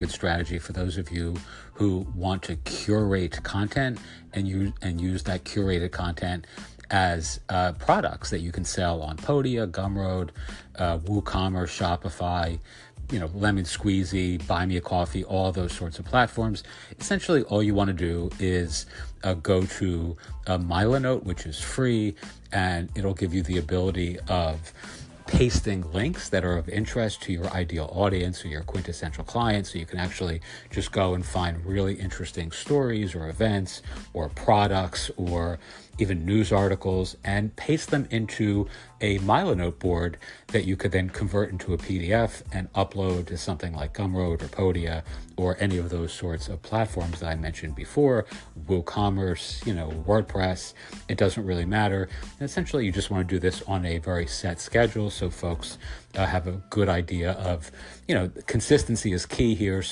good strategy for those of you who want to curate content and use that curated content as products that you can sell on Podia, Gumroad, WooCommerce, Shopify, Lemon Squeezy, Buy Me a Coffee, all those sorts of platforms. Essentially, all you want to do is go to Milanote, which is free, and it'll give you the ability of pasting links that are of interest to your ideal audience or your quintessential client, so you can actually just go and find really interesting stories or events or products or even news articles and paste them into a Milanote board that you could then convert into a PDF and upload to something like Gumroad or Podia or any of those sorts of platforms that I mentioned before, WooCommerce, WordPress. It doesn't really matter. And essentially, you just want to do this on a very set schedule so folks have a good idea of, consistency is key here. So